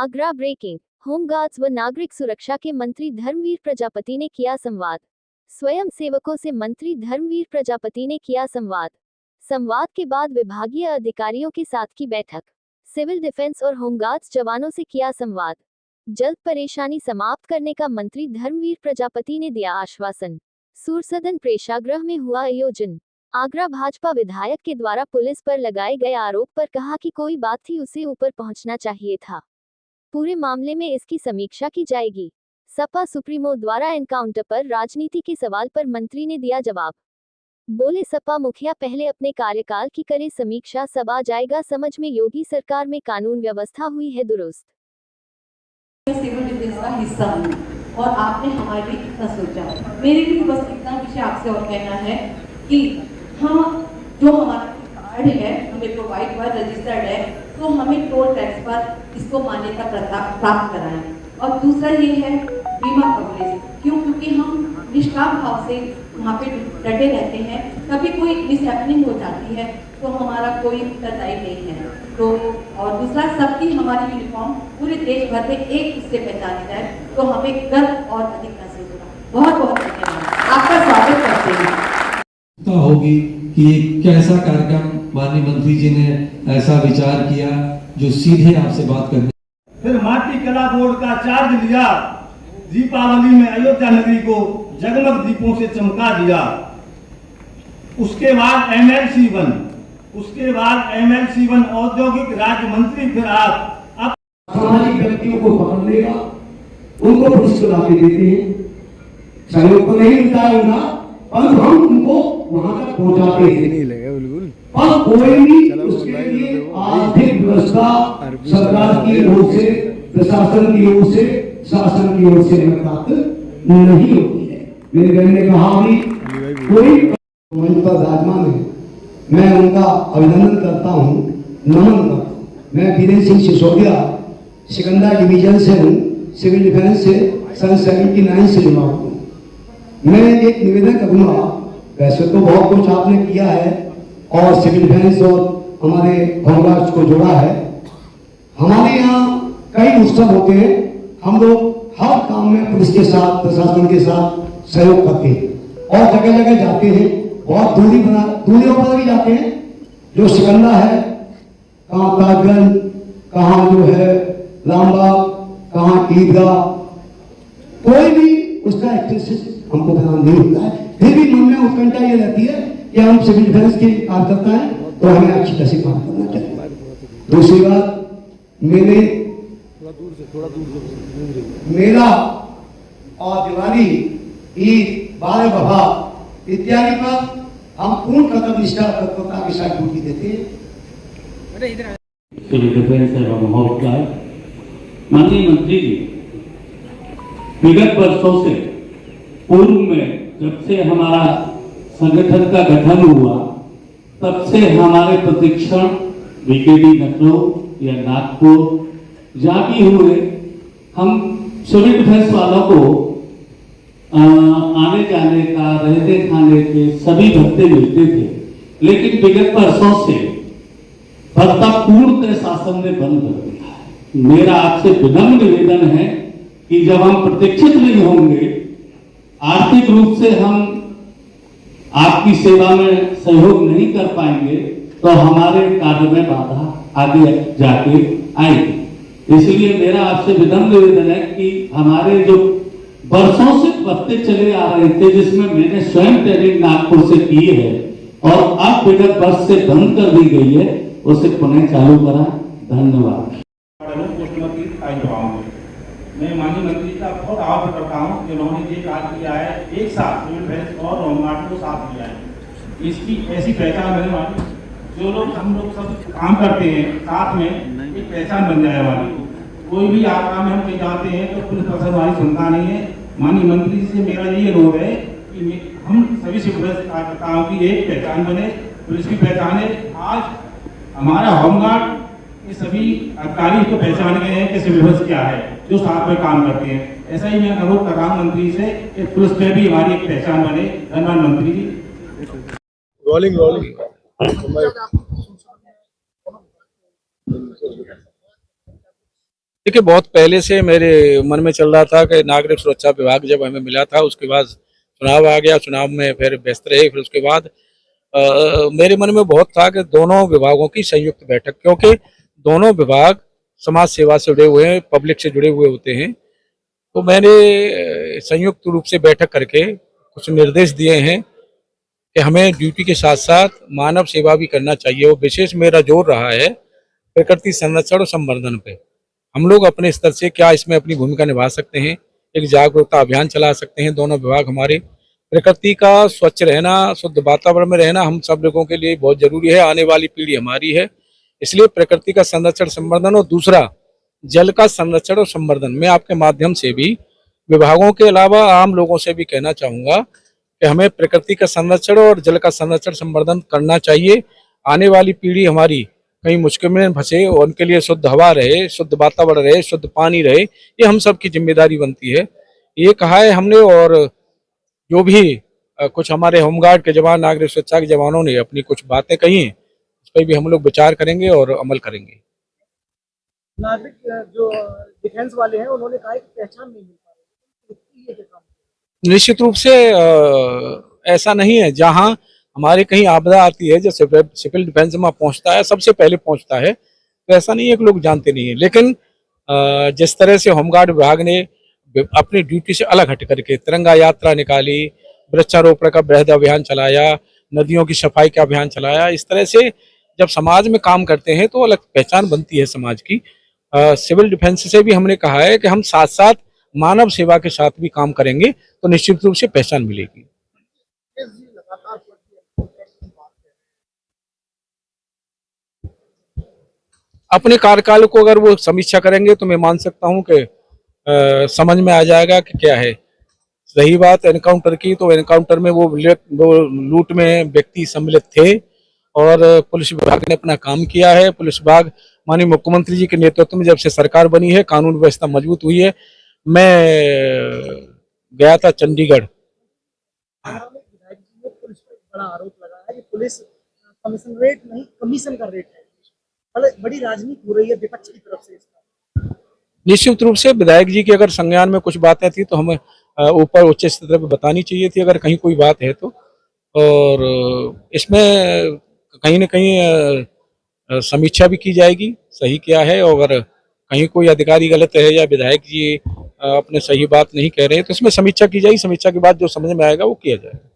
Agra breaking. Home guards व नागरिक सुरक्षा के मंत्री धर्मवीर प्रजापति ने किया संवाद। स्वयं सेवकों से मंत्री धर्मवीर प्रजापति ने किया संवाद। संवाद के बाद विभागीय अधिकारियों के साथ की बैठक। सिविल डिफेंस और होमगार्ड्स जवानों से किया संवाद। जल्द परेशानी समाप्त करने का मंत्री धर्मवीर प्रजापति ने दिया आश्वासन। सूरसदन प्रेक्षागृह में हुआ आयोजन। आगरा भाजपा विधायक के द्वारा पुलिस पर लगाए गए आरोप पर कहा कि कोई बात थी, उसे ऊपर पहुंचना चाहिए था। पूरे मामले में इसकी समीक्षा की जाएगी। सपा सुप्रीमो द्वारा एनकाउंटर पर राजनीति के सवाल पर मंत्री ने दिया जवाब। बोले, सपा मुखिया पहले अपने कार्यकाल की करे समीक्षा, सब आ जाएगा समझ में। योगी सरकार में कानून व्यवस्था हुई है दुरुस्त। सिविल डिफेंस का हिस्सा हूँ और आपने हमारे लिए कितना सोचा। मेरे लिए बस इतना विषय आपसे और कहना है कि हाँ, जो हमारा कार्ड है हमें प्रोवाइड हुआ, रजिस्टर्ड है, तो हमें टोल टैक्स पर इसको मान्यता प्राप्त कराएं। और दूसरा ये है बीमा कवरेज, क्योंकि हम निष्काम भाव से वहाँ पे डटे रहते हैं। कभी कोई मिसहैपनिंग हो जाती है तो हमारा कोई उत्तरदायी नहीं है। तो और दूसरा, सबकी हमारी यूनिफॉर्म पूरे देश भर में एक उससे पहचानी जाए तो हमें गर्व और अधिक महसूस होगा। बहुत बहुत धन्यवाद, आपका स्वागत करते हैं। होगी कि कैसा कार्यक्रम माननीय मंत्री जी ने ऐसा विचार किया जो सीधे आपसे बात करने। फिर माटी कला बोर्ड का चार्ज लिया, दीपावली में अयोध्या नगरी को जगमग दीपों से चमका दिया। उसके बाद MLC 1 औद्योगिक राज्य मंत्री। फिर आप सामाजिक व्यक्तियों को पकड़ लेगा, उनको पुलिस को लाके देते हैं। सहयोग तो नहीं मिलता है उनका, पर हम उनको वहां तक पहुंचाते हैं। और कोई भी उसके लिए आर्थिक व्यवस्था सरकार की ओर से, प्रशासन की ओर से, शासन की ओर से प्राप्त नहीं होती है। मेरे बहन ने कहा भी कोई मंच पर विराजमान है, मैं उनका अभिनंदन करता हूँ, नमन करता हूँ। मैं वीरेंद्र सिंह सिसोदिया सिकंदरा डिवीजन से हूँ, सिविल डिफेंस से सन 79 से जुड़ा हूँ। मैं एक निवेदन करूंगा, वैसे तो बहुत कुछ आपने किया है और सिविल डिफेंस और हमारे होमगार्ड्स को जोड़ा है। हमारे यहाँ कई उत्सव होते हैं, हम लोग हर काम में पुलिस के साथ, प्रशासन के साथ सहयोग करते हैं और जगह जगह जाते हैं। बहुत दूरियों पर भी जाते हैं। जो सिकंदरा है, कहाँ ताजगंज, कहाँ जो है रामबाग, कहाँ ईदगाह, कोई भी उसका एक्सरसाइज हमको ध्यान नहीं होता है। फिर भी मन में उत्कंठा ये रहती है कि हम सिविल डिफेंस के कार्यकर्ता हैं तो हमें अच्छी तरह से काम करना चाहिए। दूसरी बात, मेला और दिवाली, ईद, बाल वफा इत्यादि पर हम पूर्ण कर्तव्य निष्ठा तत्परता के साथ ड्यूटी देते हैं। सिविल डिफेंस एवं होमगार्ड माननीय मंत्री जी, विगत वर्षों से पूर्व में जब से हमारा संगठन का गठन हुआ, तब से हमारे प्रशिक्षण बीकेडी लखनऊ या नागपुर जहाँ भी हुए, हम सिविल डिफेंस वालों को आने जाने का, रहने खाने के सभी भत्ते मिलते थे। लेकिन विगत वर्षों से भत्ता पूर्णतः शासन ने बंद कर दिया है। मेरा आपसे विनम्र निवेदन है कि जब हम प्रशिक्षित नहीं होंगे, आर्थिक रूप से हम आपकी सेवा में सहयोग नहीं कर पाएंगे, तो हमारे कार्य में बाधा आगे जाके आएगी। इसलिए मेरा आपसे विनम्र निवेदन है कि हमारे जो वर्षों से बढ़ते चले आ रहे थे, जिसमें मैंने स्वयं ट्रेनिंग नागपुर से की है और अब विगत वर्ष से बंद कर दी गई है, उसे पुनः चालू करा। धन्यवाद। मैं माननीय मंत्री का बहुत आभार करता हूँ कि उन्होंने ये कार्य किया है, एक साथ सिविल डिफेंस और होमगार्ड को साथ किया है। इसकी ऐसी पहचान बने वाली, जो लोग हम लोग सब काम करते हैं साथ में, एक पहचान बन जाए वाली। कोई भी यात्रा में हम कहीं जाते हैं तो पुलिस प्रशासन हमारी सुनता नहीं है। माननीय मंत्री जी से मेरा ये अनुरोध है कि हम सभी सिविल डिफेंस कार्यकर्ताओं की एक पहचान बने, पुलिस की पहचान है। आज हमारा होमगार्ड ये सभी अधिकारी को पहचान गए हैं कि सिविल डिफेंस क्या है, जो साथ में काम करते हैं। ऐसा ही मैं अनुरोध कर रहा हूँ मंत्री से कि पुलिस में भी हमारी एक पहचान बने। धन्यवाद मंत्री जी। रोलिंग देखिए, बहुत पहले से मेरे मन में चल रहा था कि नागरिक सुरक्षा विभाग जब हमें मिला था, उसके बाद चुनाव आ गया, चुनाव में फिर व्यस्त रहे, फिर उसके बाद मेरे मन में बहुत था कि दोनों विभागों की संयुक्त बैठक, क्योंकि दोनों विभाग समाज सेवा से जुड़े हुए हैं, पब्लिक से जुड़े हुए होते हैं। तो मैंने संयुक्त रूप से बैठक करके कुछ निर्देश दिए हैं कि हमें ड्यूटी के साथ साथ मानव सेवा भी करना चाहिए, और विशेष मेरा जोर रहा है प्रकृति संरक्षण और संवर्धन पे। हम लोग अपने स्तर से क्या इसमें अपनी भूमिका निभा सकते हैं, एक जागरूकता अभियान चला सकते हैं। दोनों विभाग हमारे प्रकृति का स्वच्छ रहना, शुद्ध वातावरण में रहना हम सब लोगों के लिए बहुत जरूरी है। आने वाली पीढ़ी हमारी है, इसलिए प्रकृति का संरक्षण संवर्धन, और दूसरा जल का संरक्षण और संवर्धन। मैं आपके माध्यम से भी विभागों के अलावा आम लोगों से भी कहना चाहूंगा कि हमें प्रकृति का संरक्षण और जल का संरक्षण संवर्धन करना चाहिए। आने वाली पीढ़ी हमारी कहीं मुश्किल में फंसे और उनके लिए शुद्ध हवा रहे, शुद्ध वातावरण रहे, शुद्ध पानी रहे, ये हम सब की जिम्मेदारी बनती है। ये कहा है हमने, और जो भी कुछ हमारे होमगार्ड के जवान, नागरिक सुरक्षा के जवानों ने अपनी कुछ बातें कही हैं, उस पर भी हम लोग विचार करेंगे और अमल करेंगे। नागरिक जो डिफेंस वाले हैं उन्होंने कहा है कि पहचान नहीं मिल पा रही। निश्चित रूप से ऐसा नहीं है। जहां हमारे कहीं आपदा आती है, जो सिविल डिफेंस में पहुंचता है, सबसे पहले पहुंचता है, तो ऐसा नहीं है कि लोग जानते नहीं है। लेकिन जिस तरह से होमगार्ड विभाग ने अपनी ड्यूटी से अलग हट करके तिरंगा यात्रा निकाली, वृक्षारोपण का बृहद अभियान चलाया, नदियों की सफाई का अभियान चलाया, इस तरह से जब समाज में काम करते हैं तो अलग पहचान बनती है समाज की। सिविल डिफेंस से भी हमने कहा है कि हम साथ साथ मानव सेवा के साथ भी काम करेंगे, तो निश्चित रूप से पहचान मिलेगी। अपने कार्यकाल को अगर वो समीक्षा करेंगे तो मैं मान सकता हूं कि समझ में आ जाएगा कि क्या है। रही बात एनकाउंटर की, तो एनकाउंटर में वो लूट में व्यक्ति सम्मिलित थे, और पुलिस विभाग ने अपना काम किया है। पुलिस विभाग माननीय मुख्यमंत्री जी के नेतृत्व में जब से सरकार बनी है, कानून व्यवस्था मजबूत हुई है। मैं गया था चंडीगढ़। विधायक जी ने पुलिस पर बड़ा आरोप लगाया कि पुलिस कमीशन रेट नहीं, कमीशन का रेट है। बड़ी राजनीति हो रही है विपक्ष की तरफ से इसका। निश्चित रूप से विधायक जी के अगर संज्ञान में कुछ बातें थी तो हमें ऊपर उच्च स्तर पर बतानी चाहिए थी, अगर कहीं कोई बात है तो। और इसमें कहीं न कहीं समीक्षा भी की जाएगी, सही क्या है, और अगर कहीं कोई अधिकारी गलत है या विधायक जी अपने सही बात नहीं कह रहे हैं तो इसमें समीक्षा की जाएगी। समीक्षा के बाद जो समझ में आएगा वो किया जाएगा।